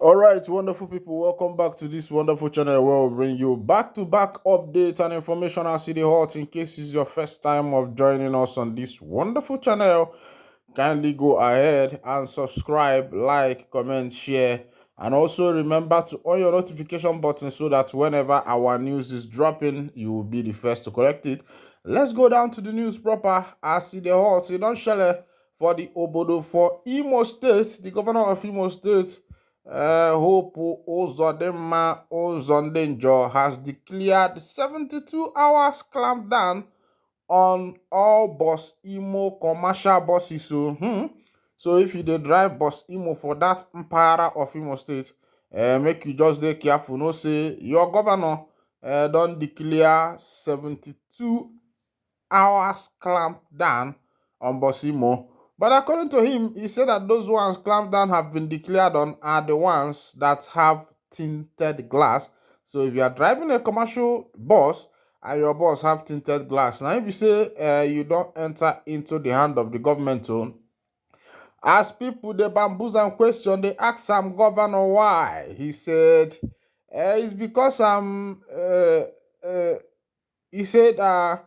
All right, wonderful people, welcome back to this wonderful channel where we bring you back-to-back updates and information as City Hot. In case it's your first time of joining us on this wonderful channel, kindly go ahead and subscribe, like, comment, share, and also remember to on your notification button so that whenever our news is dropping, you will be the first to collect it. Let's go down to the news proper as City Hot. You don't share for the Obodo for Imo State, the governor of Imo State. Hope Uzodinma Uzondenjo has declared 72 hours clampdown on all bus Imo commercial buses. So if you dey drive bus Imo for that empire of Imo State, make you just dey careful. No say your governor don declare 72 hours clampdown on bus Imo. But according to him, he said that those ones clamped down have been declared on are the ones that have tinted glass. So if you are driving a commercial bus and your bus have tinted glass, now if you say you don't enter into the hand of the government, as people they bamboos and question, they ask some governor why. He said, it's because he said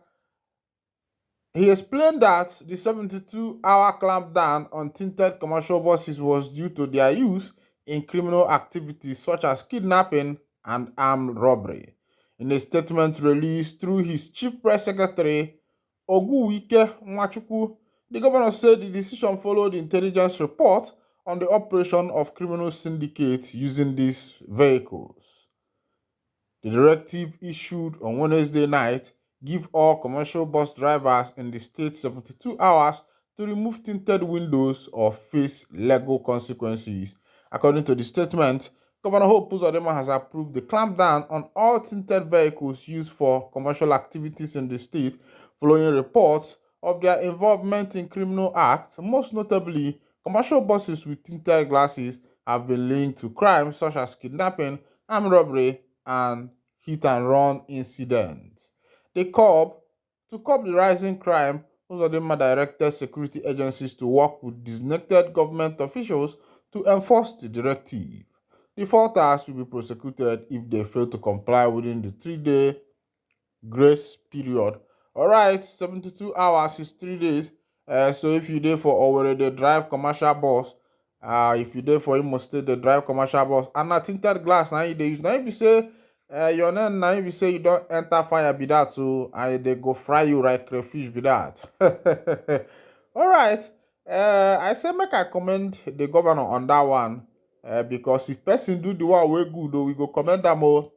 he explained that the 72-hour clampdown on tinted commercial buses was due to their use in criminal activities such as kidnapping and armed robbery. In a statement released through his chief press secretary, Oguwike Nwachukwu, the governor said the decision followed intelligence report on the operation of criminal syndicates using these vehicles. The directive issued on Wednesday night give all commercial bus drivers in the state 72 hours to remove tinted windows or face legal consequences. According to the statement, Governor Hope Uzodinma has approved the clampdown on all tinted vehicles used for commercial activities in the state following reports of their involvement in criminal acts. Most notably, commercial buses with tinted glasses have been linked to crimes such as kidnapping, armed robbery, and hit and run incidents. They to curb the rising crime, Uzodinma directed security agencies to work with designated government officials to enforce the directive. Defaulters will be prosecuted if they fail to comply within the 3-day grace period. All right, 72 hours is 3 days. So if you dey for Owerri, they drive commercial bus. If you dey for Imo State, they drive commercial bus. And na tinted glass now you dey use. Now if you say your name, now if you say you don't enter fire be that too, and they go fry you like crayfish be that. All right. I say make I commend the governor on that one. Because if person do the one way good, we go commend them all.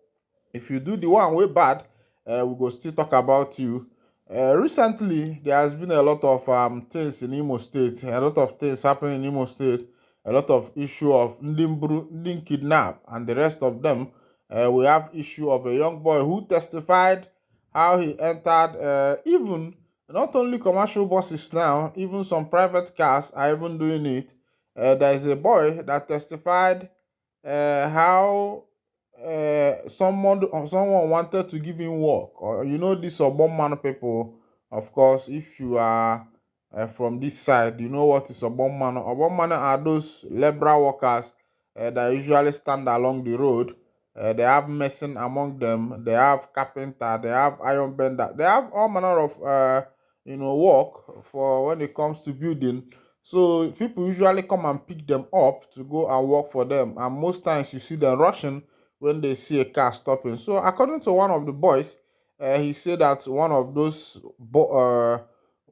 If you do the one way bad, we go still talk about you. Recently, there has been a lot of things in Imo State, a lot of things happening in Imo State, a lot of issue of Ndin kidnap and the rest of them. We have issue of a young boy who testified how he entered even not only commercial buses now, even some private cars are even doing it. There is a boy that testified how someone wanted to give him work, or these man people. Of course, if you are from this side, you know what is man. Man are those laborer workers that usually stand along the road. They have mason among them, they have carpenter, they have iron bender, they have all manner of work for when it comes to building. So people usually come and pick them up to go and work for them, and most times you see them rushing when they see a car stopping. So according to one of the boys, he said that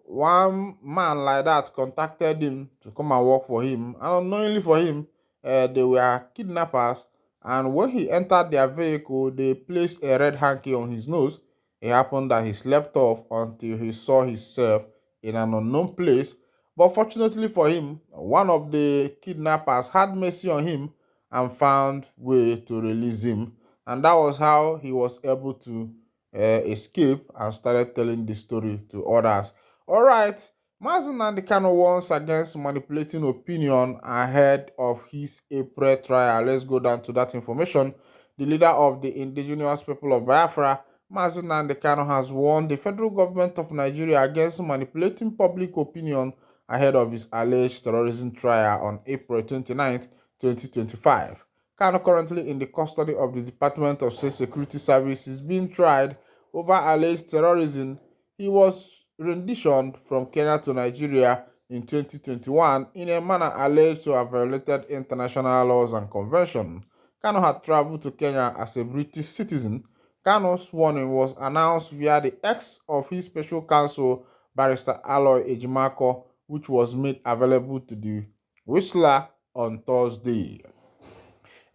one man like that contacted him to come and work for him, and unknowingly for him, they were kidnappers. And when he entered their vehicle, they placed a red hanky on his nose. It happened that he slept off until he saw himself in an unknown place. But fortunately for him, one of the kidnappers had mercy on him and found way to release him. And that was how he was able to escape and started telling the story to others. All right, Nnamdi Kanu warns against manipulating opinion ahead of his April trial. Let's go down to that information. The leader of the indigenous people of Biafra, Nnamdi Kanu, has warned the federal government of Nigeria against manipulating public opinion ahead of his alleged terrorism trial on April 29, 2025. Kanu, currently in the custody of the Department of State Security Service, is being tried over alleged terrorism. He was renditioned from Kenya to Nigeria in 2021 in a manner alleged to have violated international laws and conventions. Kanu had traveled to Kenya as a British citizen. Kanu's warning was announced via the X of his special counsel, Barrister Aloy Ejimako, which was made available to the Whistler on Thursday.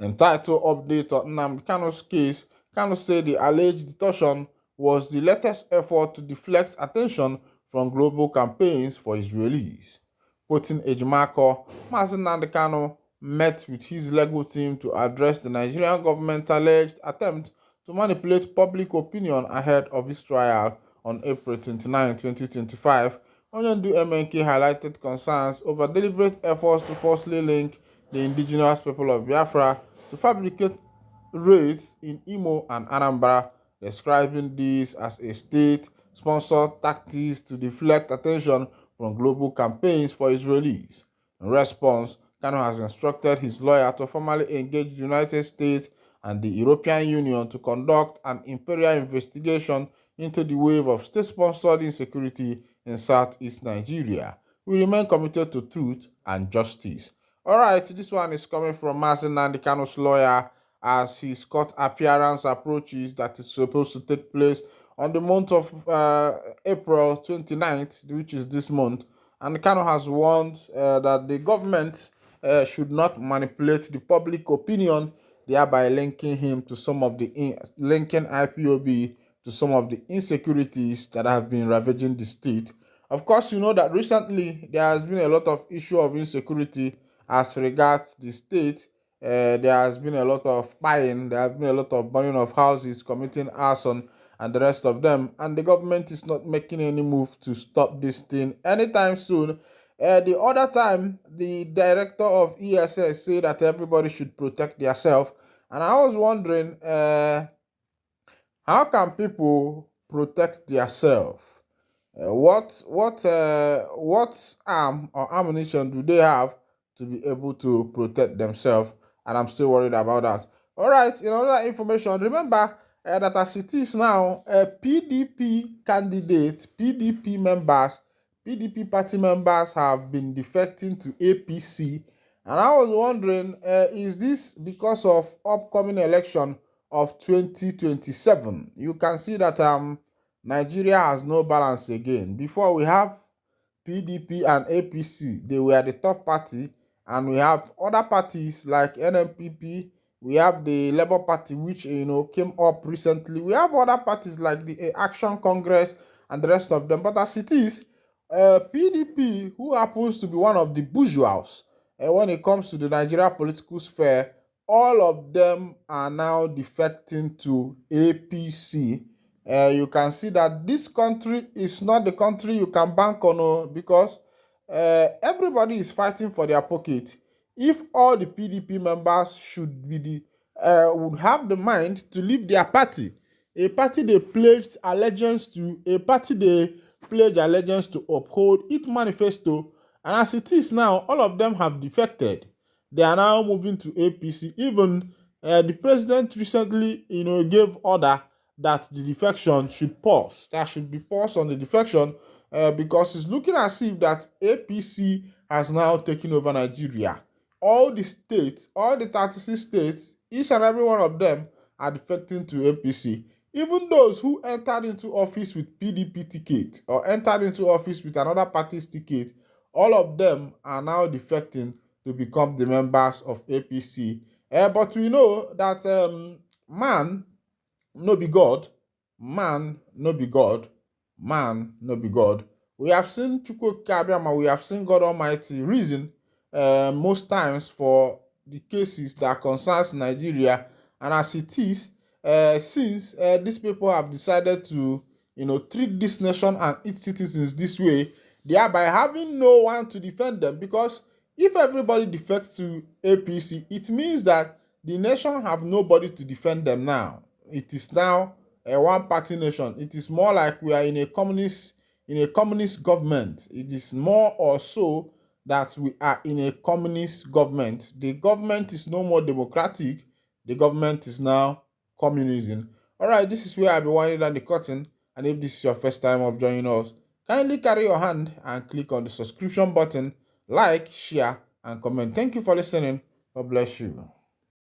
Entitled Update on Nnamdi Kanu's case, Kanu said the alleged detention was the latest effort to deflect attention from global campaigns for his release. Quoting Ejimako, Mazi Nnamdi Kanu met with his legal team to address the Nigerian government's alleged attempt to manipulate public opinion ahead of his trial on April 29, 2025. Onyendu MNK highlighted concerns over deliberate efforts to falsely link the indigenous people of Biafra to fabricate raids in Imo and Anambra, describing these as a state-sponsored tactics to deflect attention from global campaigns for his release. In response, Kanu has instructed his lawyer to formally engage the United States and the European Union to conduct an imperial investigation into the wave of state-sponsored insecurity in southeast Nigeria. We remain committed to truth and justice. Alright, this one is coming from Mazi Nnamdi Kanu's lawyer as his court appearance approaches that is supposed to take place on the month of April 29th, which is this month. And Kanu has warned that the government should not manipulate the public opinion, thereby linking him to some of the linking IPOB to some of the insecurities that have been ravaging the state. Of course, you know that recently there has been a lot of issue of insecurity as regards the state. There has been a lot of buying, there has been a lot of burning of houses, committing arson, and the rest of them. And the government is not making any move to stop this thing anytime soon. The other time, the director of ESS said that everybody should protect themselves. And I was wondering, how can people protect themselves? What arm or ammunition do they have to be able to protect themselves? And I'm still worried about that. All right, in other information, remember that as it is now, PDP candidates, PDP party members have been defecting to APC. And I was wondering, is this because of upcoming election of 2027? You can see that Nigeria has no balance again. Before, we have PDP and APC. They were the top party, and we have other parties like NMPP. We have the Labour Party, which came up recently. We have other parties like the Action Congress and the rest of them. But as it is, PDP, who happens to be one of the bourgeois when it comes to the Nigeria political sphere, all of them are now defecting to APC. You can see that this country is not the country you can bank on, because everybody is fighting for their pocket. If all the PDP members would have the mind to leave their party, a party they pledged allegiance to, a party they pledged allegiance to uphold its manifesto, and as it is now, all of them have defected. They are now moving to APC. Even the president recently, gave order that the defection should pause. There should be pause on the defection because it's looking as if that APC has now taken over Nigeria. All the states, all the 36 states, each and every one of them are defecting to APC. Even those who entered into office with PDP ticket or entered into office with another party's ticket, all of them are now defecting to become the members of APC. But we know that man no be God, man no be God, man no be God. We have seen Chukwu Kabiama, we have seen God Almighty reason most times for the cases that concerns Nigeria, and as it is, since these people have decided to treat this nation and its citizens this way, thereby having no one to defend them, because if everybody defects to APC, it means that the nation have nobody to defend them now. It is now a one-party nation. It is more like we are in a communist government. It is more or so that we are in a communist government. The government is no more democratic. The government is now communism. All right, this is where I'll be winding down the curtain. And if this is your first time of joining us, kindly carry your hand and click on the subscription button, like, share, and comment. Thank you for listening. God bless you.